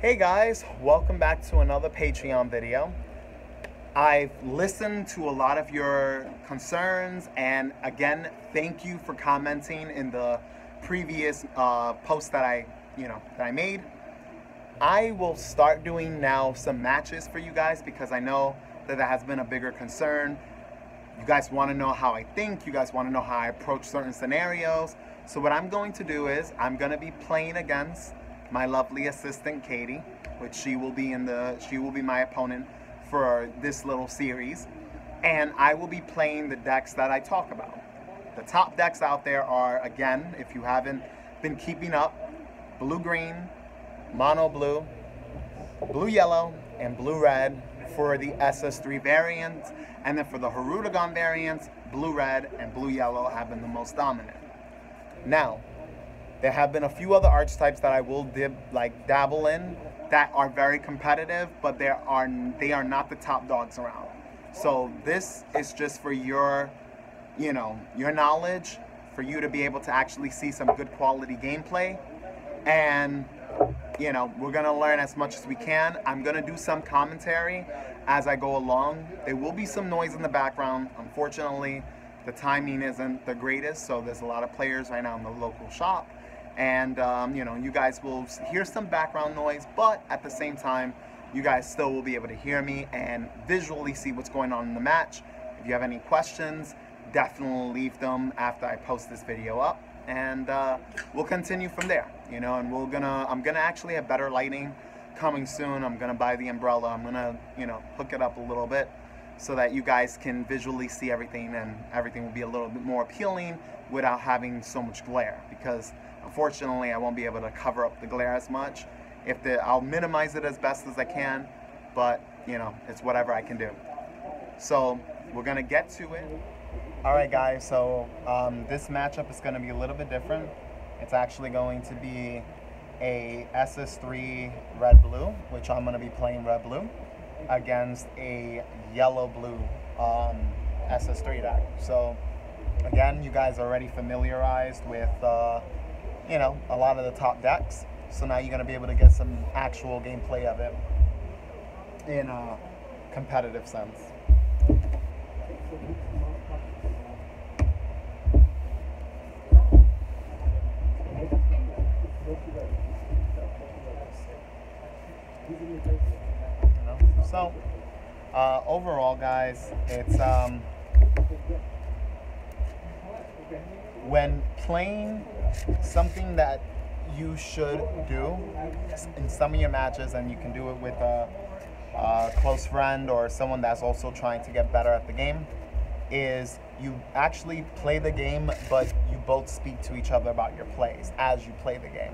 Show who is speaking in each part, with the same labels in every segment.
Speaker 1: Hey guys, welcome back to another Patreon video. I've listened to a lot of your concerns, and again, thank you for commenting in the previous post that I made. I will start doing now some matches for you guys because I know that has been a bigger concern. You guys want to know how I think, you guys want to know how I approach certain scenarios. So what I'm going to do is I'm going to be playing against my lovely assistant Katie, which she will be my opponent for this little series, and I will be playing the decks that I talk about. The top decks out there are, again, if you haven't been keeping up, blue-green, mono-blue, blue-yellow, and blue-red for the SS3 variants, and then for the Harutagon variants, blue-red and blue-yellow have been the most dominant. Now, there have been a few other archetypes that I will dabble in that are very competitive, but they are not the top dogs around. So this is just for your knowledge, for you to be able to actually see some good quality gameplay. And we're gonna learn as much as we can. I'm gonna do some commentary as I go along. There will be some noise in the background. Unfortunately, the timing isn't the greatest, so there's a lot of players right now in the local shop. And you guys will hear some background noise, but at the same time, you guys still will be able to hear me and visually see what's going on in the match. If you have any questions, definitely leave them after I post this video up, and we'll continue from there. And I'm gonna actually have better lighting coming soon. I'm gonna buy the umbrella. I'm gonna hook it up a little bit so that you guys can visually see everything, and everything will be a little bit more appealing without having so much glare, because unfortunately I won't be able to cover up the glare as much. I'll minimize it as best as I can, but it's whatever I can do. So we're gonna get to it. Alright guys, so this matchup is gonna be a little bit different. It's actually going to be a SS3 red-blue, which I'm gonna be playing red-blue, against a yellow-blue SS3 deck. So again, you guys are already familiarized with a lot of the top decks, so now you're going to be able to get some actual gameplay of it in a competitive sense. So overall guys, it's when playing something that you should do in some of your matches, and you can do it with a close friend or someone that's also trying to get better at the game, is you actually play the game, but you both speak to each other about your plays as you play the game.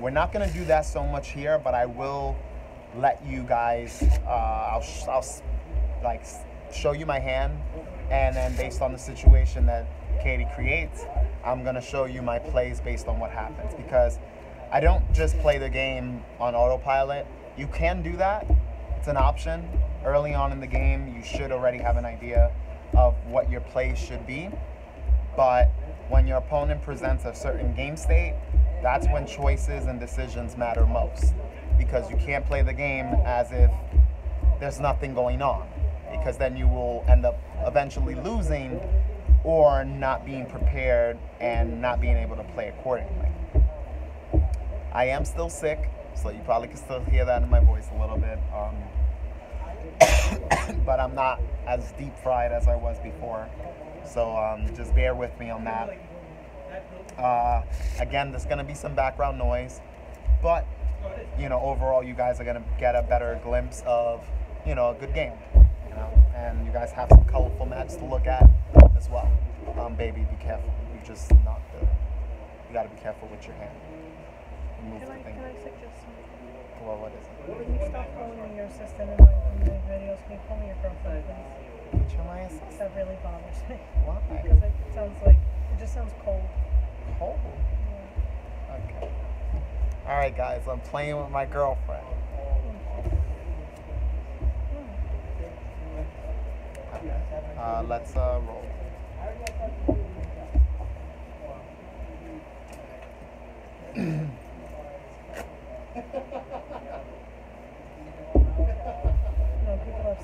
Speaker 1: We're not going to do that so much here, but I will let you guys, I'll show you my hand, and then based on the situation that Katie creates, I'm gonna show you my plays based on what happens, because I don't just play the game on autopilot. You can do that, it's an option. Early on in the game, you should already have an idea of what your plays should be, but when your opponent presents a certain game state, that's when choices and decisions matter most, because you can't play the game as if there's nothing going on, because then you will end up eventually losing or not being prepared and not being able to play accordingly. I am still sick, so you probably can still hear that in my voice a little bit, but I'm not as deep fried as I was before, so just bear with me on that. Again, there's going to be some background noise, but overall you guys are going to get a better glimpse of a good game, and you guys have some colorful matches to look at as well. Baby, be careful. You gotta be careful with your hand. Can
Speaker 2: I suggest something?
Speaker 1: Well, what is it?
Speaker 2: Can you stop calling me your assistant in my videos? Can you call me your girlfriend, please?
Speaker 1: But you're my assistant.
Speaker 2: That really bothers me.
Speaker 1: Why?
Speaker 2: Because it just sounds cold.
Speaker 1: Cold?
Speaker 2: Yeah.
Speaker 1: Okay. Alright guys, I'm playing with my girlfriend. Let's roll.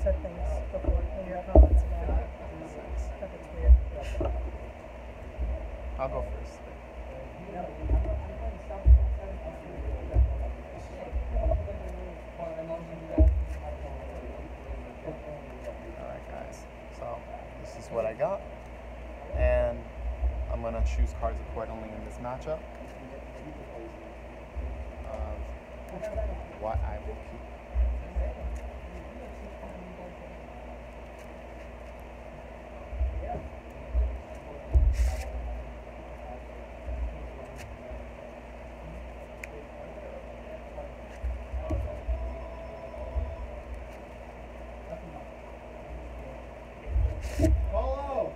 Speaker 2: said things before in your comments about it. That it's weird.
Speaker 1: I'll go first. Alright guys, so this is what I got, and I'm going to choose cards accordingly in this matchup of what I will keep. Follow!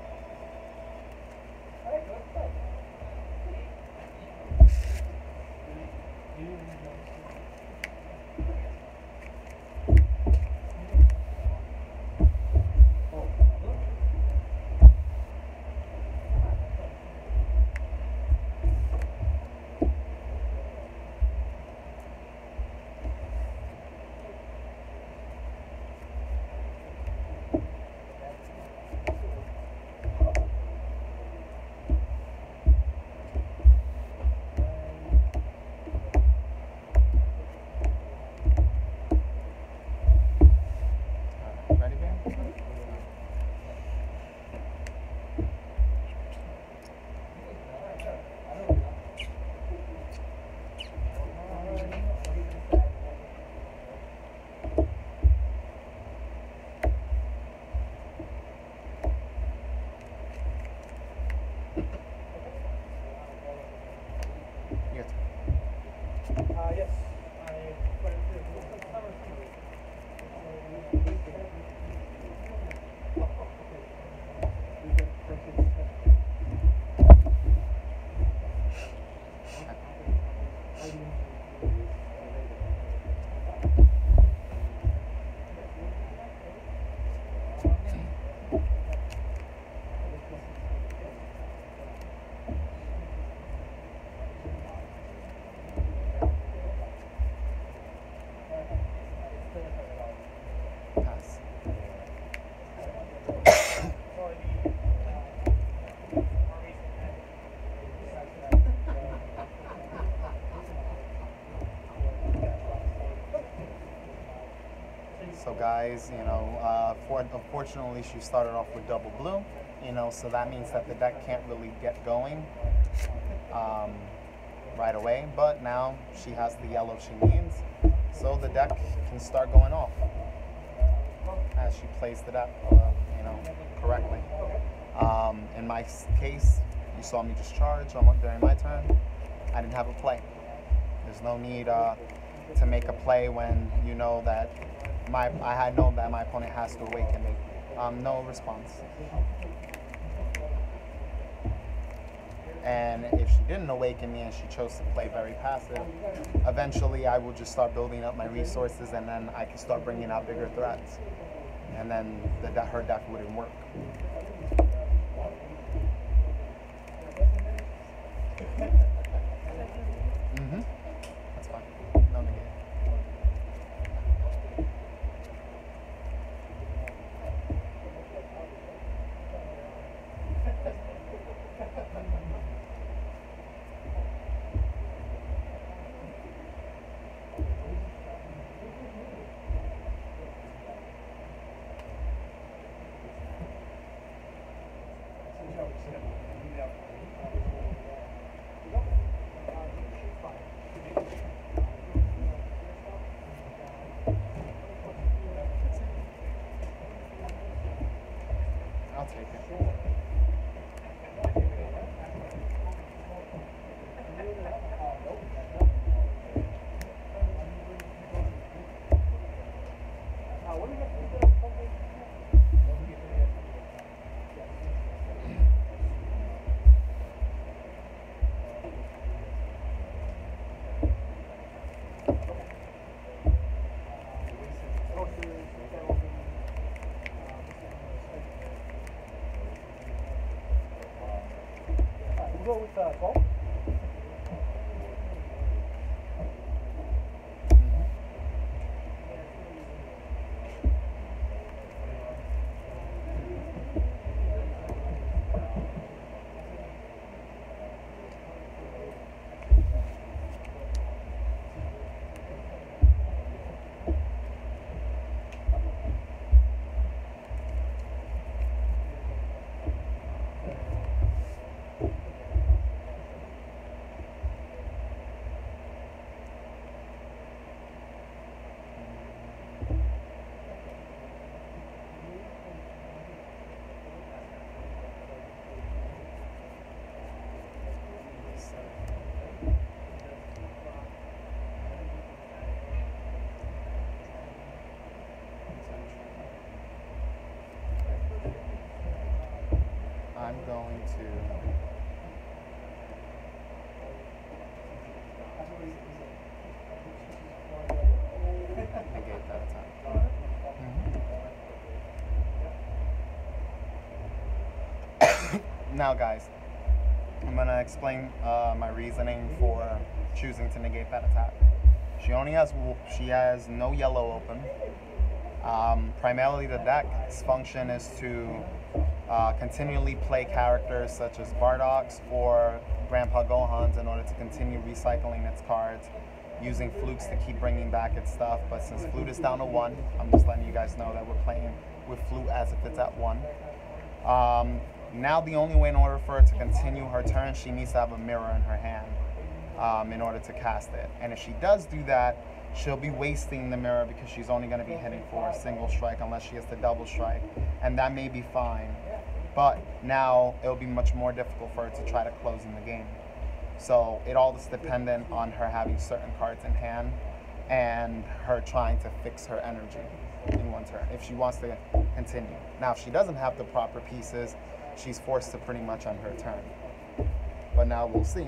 Speaker 1: Ready, man? Your turn.
Speaker 3: Yes. I put it through.
Speaker 1: Pass. So guys, unfortunately she started off with double blue, so that means that the deck can't really get going right away, but now she has the yellow she needs, so the deck can start going off as she plays the deck, correctly. In my case, you saw me just charge during my turn. I didn't have a play. There's no need to make a play when you know that I had known that my opponent has to awaken me. No response. And if she didn't awaken me and she chose to play very passive, eventually I will just start building up my resources, and then I can start bringing out bigger threats. And then her deck wouldn't work. That's fine. No negate. going to negate that attack. Now, guys, I'm going to explain my reasoning for choosing to negate that attack. She has no yellow open. Primarily, the deck's function is to continually play characters such as Bardock's or Grandpa Gohan's in order to continue recycling its cards, using flukes to keep bringing back its stuff. But since flute is down to 1, I'm just letting you guys know that we're playing with flute as if it's at 1. Now the only way in order for her to continue her turn, she needs to have a mirror in her hand in order to cast it. And if she does do that, she'll be wasting the mirror because she's only going to be hitting for a single strike unless she has the double strike. And that may be fine. But now it'll be much more difficult for her to try to close in the game. So it all is dependent on her having certain cards in hand and her trying to fix her energy in one turn if she wants to continue. Now, if she doesn't have the proper pieces, she's forced to pretty much end her turn. But now we'll see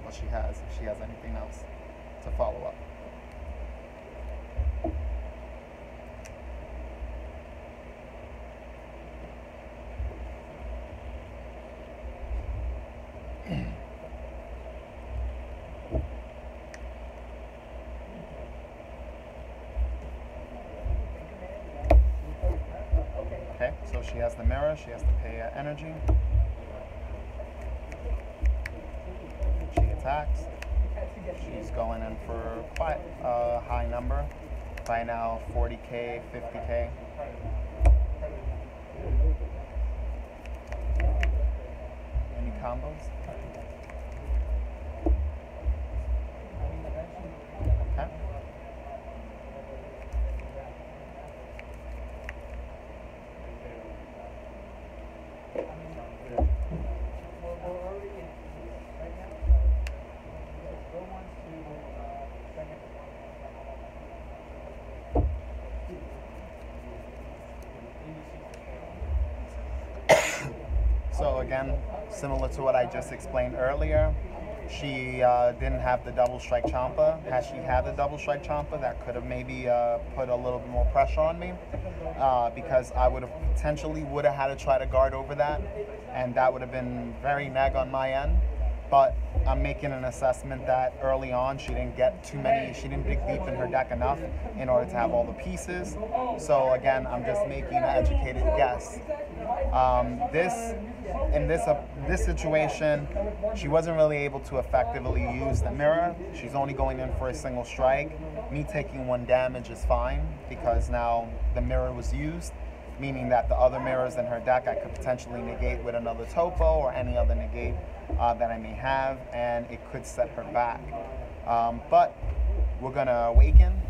Speaker 1: what she has, if she has anything else to follow up. Okay, so she has the mirror, she has to pay energy. She attacks. She's going in for quite a high number. By now, 40k, 50k. Any combos? Okay. So again, similar to what I just explained earlier, she didn't have the double strike Champa. Had she had the double strike Champa, that could have maybe put a little bit more pressure on me because I would have potentially had to try to guard over that, and that would have been very neg on my end. But I'm making an assessment that early on she didn't dig deep in her deck enough in order to have all the pieces. So again, I'm just making an educated guess. In this situation, she wasn't really able to effectively use the mirror. She's only going in for a single strike. Me taking 1 damage is fine because now the mirror was used, meaning that the other mirrors in her deck I could potentially negate with another topo or any other negate that I may have, and it could set her back. But we're gonna awaken,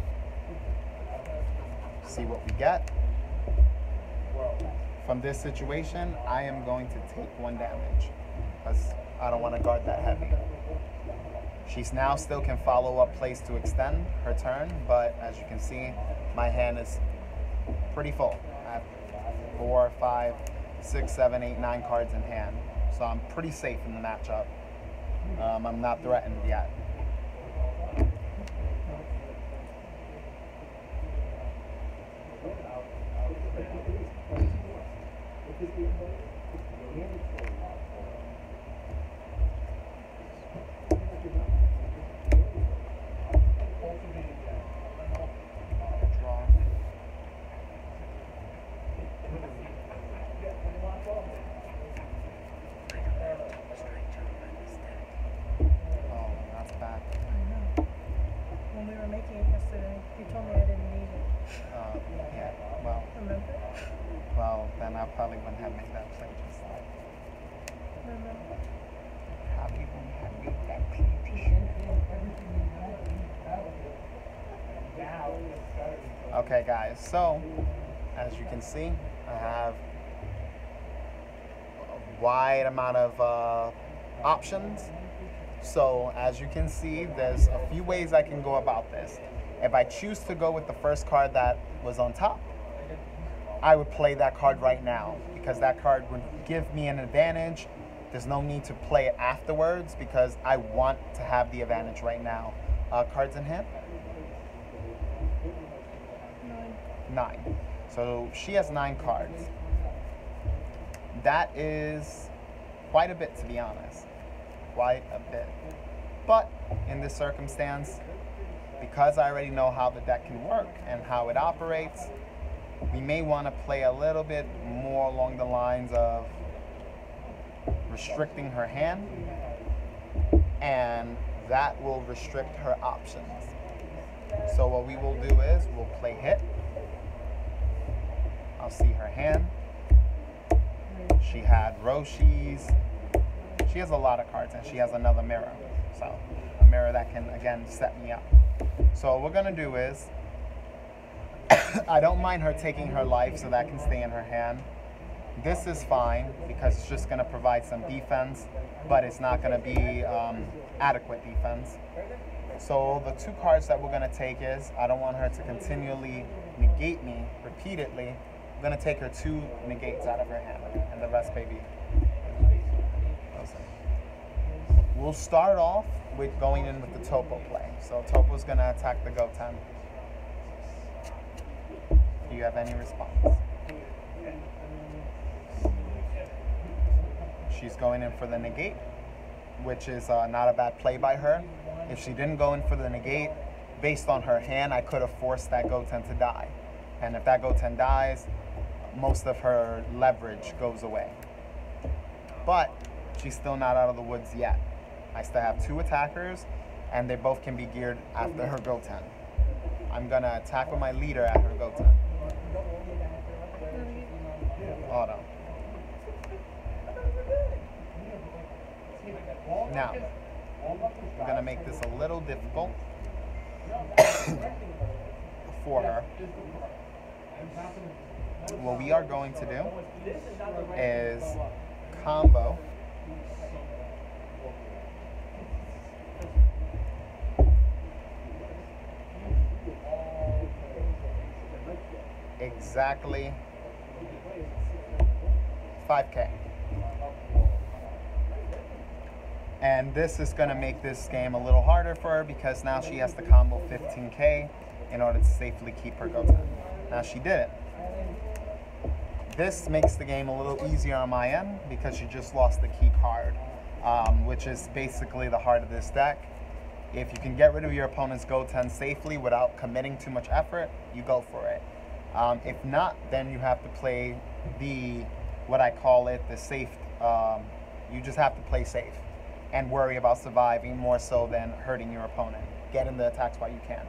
Speaker 1: see what we get. From this situation, I am going to take 1 damage because I don't want to guard that heavy. She's now still can follow up plays to extend her turn, but as you can see, my hand is pretty full. I have 4, 5, 6, 7, 8, 9 cards in hand. So I'm pretty safe in the matchup. I'm not threatened yet. Then I probably wouldn't have made that play just like. Probably wouldn't have made that play just. Okay, guys, so as you can see, I have a wide amount of options. So as you can see, there's a few ways I can go about this. If I choose to go with the first card that was on top, I would play that card right now because that card would give me an advantage. There's no need to play it afterwards because I want to have the advantage right now. Cards in hand? 9. So she has 9 cards. That is quite a bit, to be honest. Quite a bit. But in this circumstance, because I already know how the deck can work and how it operates, we may want to play a little bit more along the lines of restricting her hand, and that will restrict her options. So what we will do is we'll play hit. I'll see her hand. She had Roshi's. She has a lot of cards, and she has another mirror. So a mirror that can, again, set me up. So what we're going to do is, I don't mind her taking her life, so that can stay in her hand. This is fine because it's just going to provide some defense, but it's not going to be adequate defense. So the 2 cards that we're going to take is, I don't want her to continually negate me repeatedly. I'm going to take her 2 negates out of her hand, and the rest maybe. We'll start off with going in with the Topo play. So Topo's going to attack the Goten. Do you have any response? She's going in for the negate, which is not a bad play by her. If she didn't go in for the negate, based on her hand, I could have forced that Goten to die. And if that Goten dies, most of her leverage goes away. But she's still not out of the woods yet. I still have 2 attackers, and they both can be geared after her Goten. I'm going to attack with my leader at her Goten. Auto. Now, I'm going to make this a little difficult for her. What we are going to do is combo exactly 5K. And this is going to make this game a little harder for her because now she has to combo 15K in order to safely keep her Goten. Now she did it. This makes the game a little easier on my end because she just lost the key card, which is basically the heart of this deck. If you can get rid of your opponent's Goten safely without committing too much effort, you go for it. If not, then you have to play what I call it, the safe. You just have to play safe and worry about surviving more so than hurting your opponent. Get in the attacks while you can.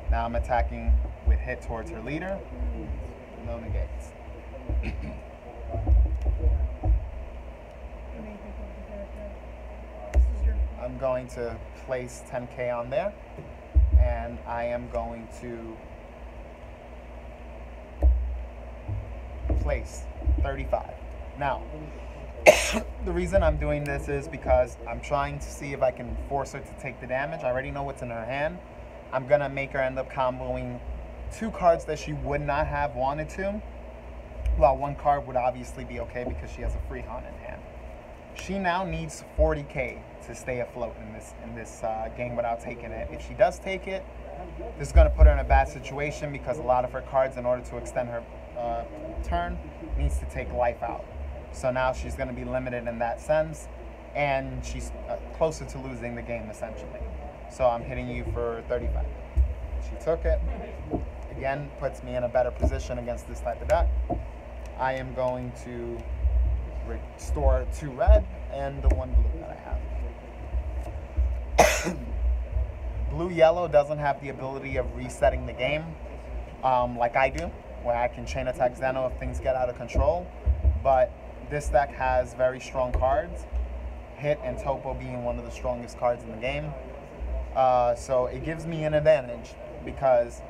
Speaker 1: Now I'm attacking with hit towards her leader. No negates. I'm going to place 10K on there, and I am going to place 35. Now, the reason I'm doing this is because I'm trying to see if I can force her to take the damage. I already know what's in her hand. I'm going to make her end up comboing 2 cards that she would not have wanted to. Well, 1 card would obviously be okay because she has a free Han in hand. She now needs 40K to stay afloat in this game without taking it. If she does take it, this is going to put her in a bad situation because a lot of her cards, in order to extend her turn, needs to take life out. So now she's going to be limited in that sense, and she's closer to losing the game essentially. So I'm hitting you for 35. She took it. Again, puts me in a better position against this type of deck. I am going to restore 2 red and the 1 blue that I have. Blue-yellow doesn't have the ability of resetting the game like I do, where I can chain attack Zeno if things get out of control. But this deck has very strong cards, Hit and Topo being one of the strongest cards in the game. So it gives me an advantage because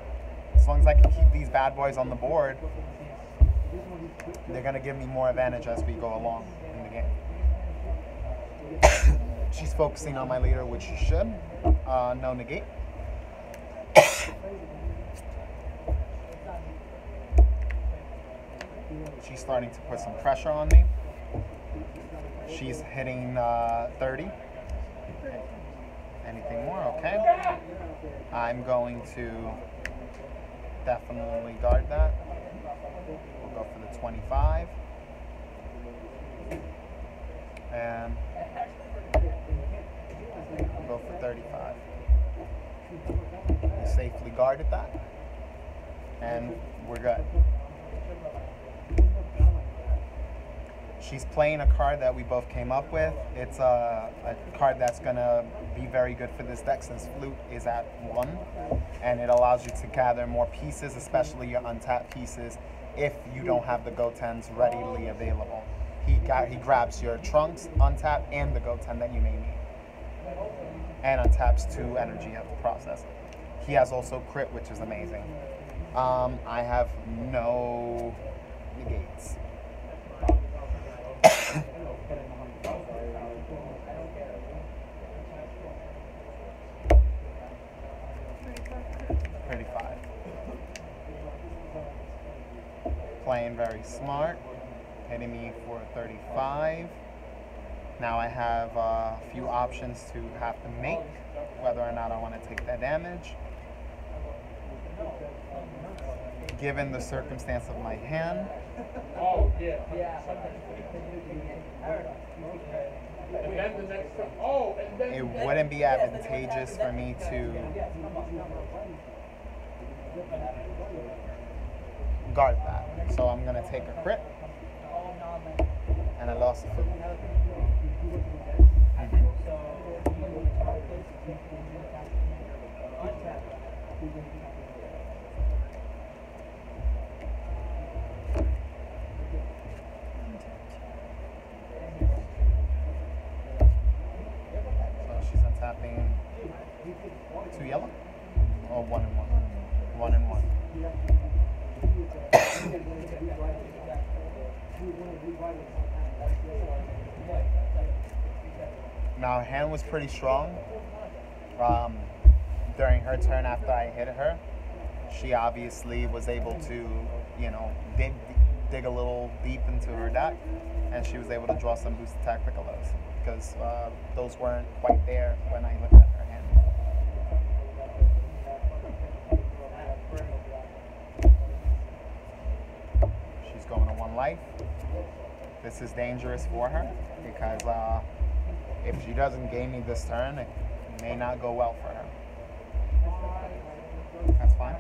Speaker 1: as long as I can keep these bad boys on the board, they're going to give me more advantage as we go along in the game. She's focusing on my leader, which she should. No negate. She's starting to put some pressure on me. She's hitting 30. Anything more? Okay. I'm going to definitely guard that. We'll go for the 25. And we'll go for 35. We safely guarded that. And we're good. She's playing a card that we both came up with. It's a card that's going to be very good for this deck since Flute is at 1. And it allows you to gather more pieces, especially your untapped pieces, if you don't have the Go-Tens readily available. He grabs your Trunks, untap, and the Go-Ten that you may need. And untaps 2 energy at the process. He has also crit, which is amazing. I have no negates. Playing very smart, hitting me for 35. Now I have a few options to have to make, whether or not I want to take that damage. Given the circumstance of my hand, it wouldn't be advantageous for me to guard that. So I'm going to take a crit, and I lost the food. So she's untapping 2 yellow, or 1 and 1. 1 and 1. Now her hand was pretty strong. During her turn after I hit her, she obviously was able to, you know, dig a little deep into her deck, and she was able to draw some boosted tacticalos because those weren't quite there when I looked at her hand. She's going to 1 life. This is dangerous for her because if she doesn't gain me this turn, it may not go well for her. That's fine.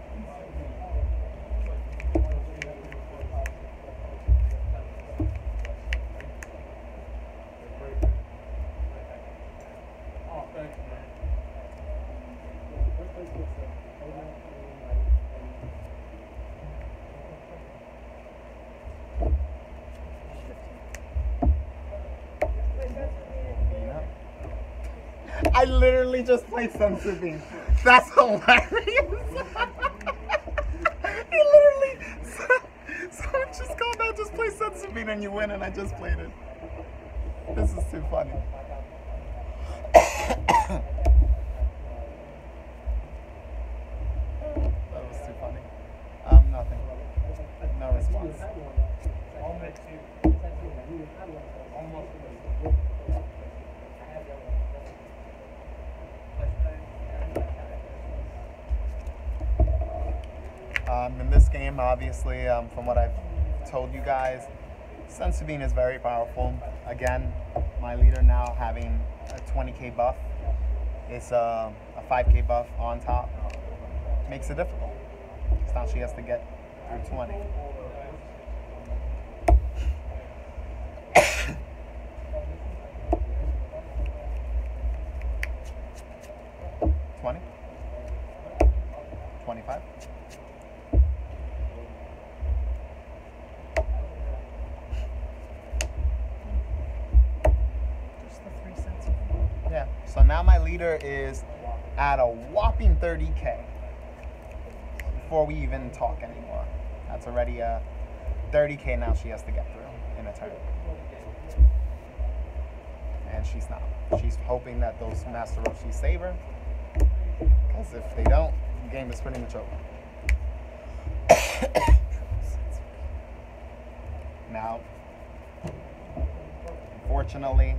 Speaker 1: I literally just played Sunset Beam. That's hilarious. He literally, someone just called out, just play Sunset Beam and you win, and I just played it. This is too funny. That was too funny. Nothing. No response. In this game, obviously, from what I've told you guys, Sensubine is very powerful. Again, my leader now having a 20k buff, it's a 5k buff on top. Makes it difficult. So now she has to get through 20. $20? $25? Yeah, so now my leader is at a whopping 30k before we even talk anymore. That's already a 30k now she has to get through in a turn. And she's not. She's hoping that those Master Roshi save her, because if they don't, the game is pretty much over. Now, unfortunately,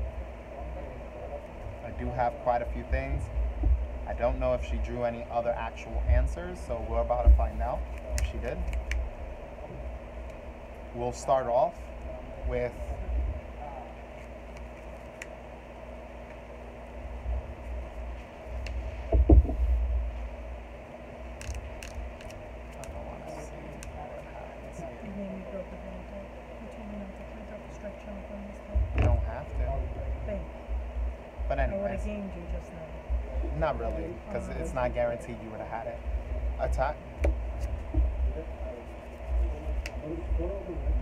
Speaker 1: I do have quite a few things. I don't know if she drew any other actual answers, so we're about to find out if she did. We'll start off with you don't have to. But
Speaker 2: I would have
Speaker 1: anyways,
Speaker 2: gamed you just now.
Speaker 1: not really, because it's not guaranteed you would have had it. Attack.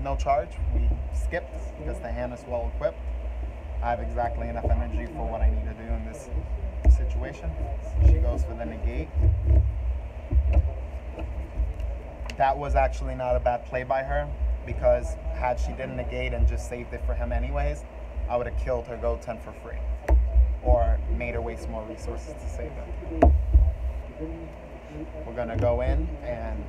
Speaker 1: No charge. We skipped because the hand is well equipped. I have exactly enough energy for what I need to do in this situation. She goes for the negate. That was actually not a bad play by her, because had she didn't negate and just saved it for him anyways, I would have killed her Goten for free, or made her waste more resources to save it. We're gonna go in and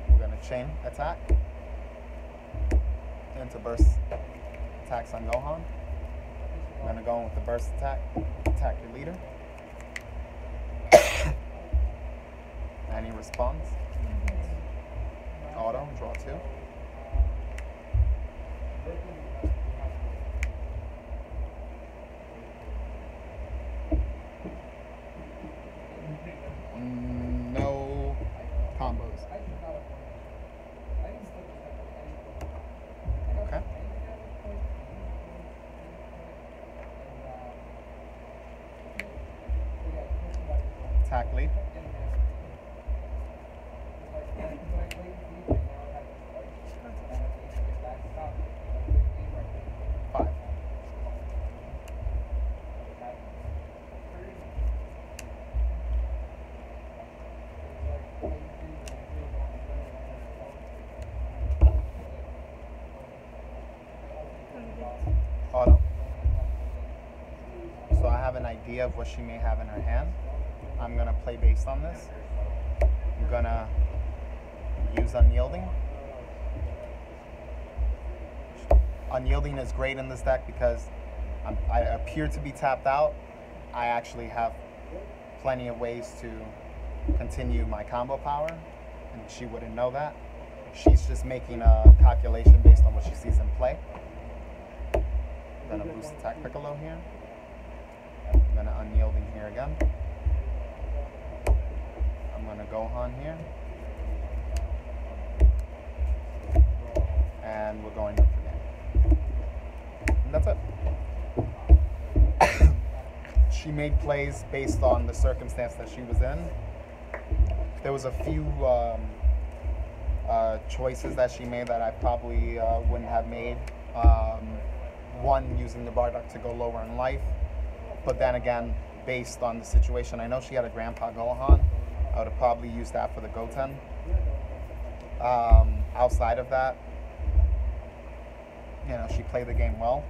Speaker 1: we're gonna chain attack into burst attacks on Gohan. We're gonna go in with the burst attack, attack your leader. And he responds. Auto, draw 2. No combos. Okay. Attack lead. Five. Auto. So I have an idea of what she may have in her hand. I'm gonna play based on this. I'm gonna use Unyielding. Unyielding is great in this deck because I appear to be tapped out. I actually have plenty of ways to continue my combo power, and she wouldn't know that. She's just making a calculation based on what she sees in play. I'm gonna boost attack Piccolo here. I'm gonna Unyielding here again. I'm gonna Gohan here. And we're going up for game. And that's it. She made plays based on the circumstance that she was in. There was a few choices that she made that I probably wouldn't have made. One, using the Bardock to go lower in life. But then again, based on the situation, I know she had a Grandpa Gohan. I would have probably used that for the Goten. Outside of that, you know, she played the game well.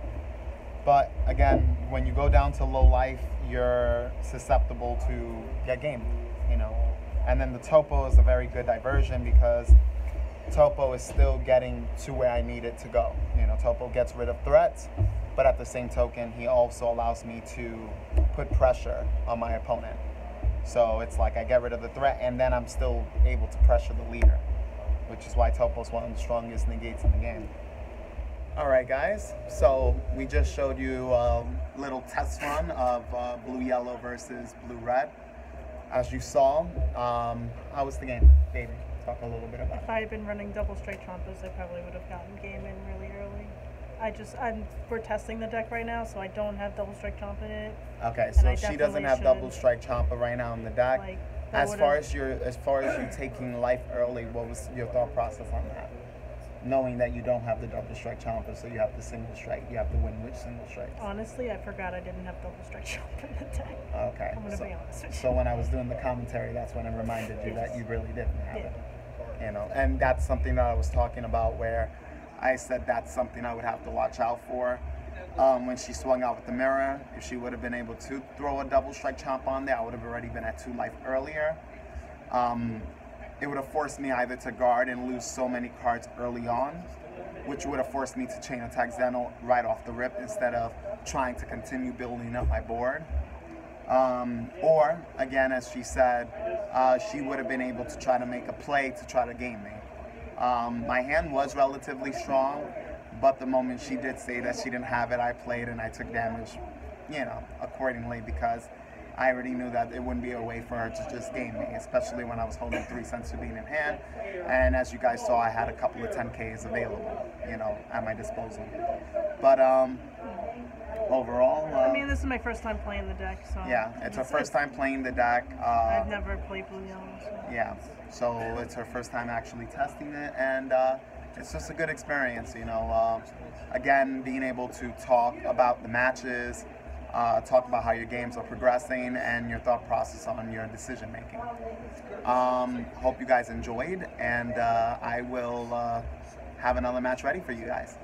Speaker 1: But again, when you go down to low life, you're susceptible to get gamed, you know. And then the Topo is a very good diversion because Topo is still getting to where I need it to go. You know, Topo gets rid of threats, but at the same token, he also allows me to put pressure on my opponent. So it's like I get rid of the threat and then I'm still able to pressure the leader, which is why Topo is one of the strongest negates in the game. All right, guys, so we just showed you a little test run of blue-yellow versus blue-red. As you saw, how was the game? Baby, talk a little bit about it.
Speaker 2: If I had been running double strike Trompas, I probably would have gotten game in really early. We're testing the deck right now, so I don't have double strike Chomp in it.
Speaker 1: Okay, so she doesn't have double strike Champa right now in the deck.
Speaker 2: Like,
Speaker 1: as far as you taking life early, what was your thought process on that? Knowing that you don't have the double strike Champa, so you have the single strike. You have to win which single strikes?
Speaker 2: Honestly, I forgot I didn't have double strike Chomp in the deck.
Speaker 1: Okay.
Speaker 2: I'm gonna be honest with you.
Speaker 1: So when I was doing the commentary, that's when I reminded you that you really didn't have it. You know, and that's something that I was talking about where I said that's something I would have to watch out for. When she swung out with the mirror, if she would have been able to throw a double strike Chomp on there, I would have already been at 2 life earlier. it would have forced me either to guard and lose so many cards early on, which would have forced me to chain attack Zeno right off the rip instead of trying to continue building up my board. Or, again, as she said, she would have been able to try to make a play to try to game me. My hand was relatively strong, but the moment she did say that she didn't have it, I played and I took damage, accordingly, because I already knew that it wouldn't be a way for her to just game me, especially when I was holding 3 Senzu Bean in hand. And as you guys saw, I had a couple of 10Ks available, at my disposal. But overall,
Speaker 2: I mean, this is my first time playing the deck, so
Speaker 1: yeah, it's her first time playing the deck.
Speaker 2: I've never played Blue Yellow. So.
Speaker 1: Yeah, so it's her first time actually testing it, and it's just a good experience, again, being able to talk about the matches, talk about how your games are progressing and your thought process on your decision making. Hope you guys enjoyed, and I will have another match ready for you guys.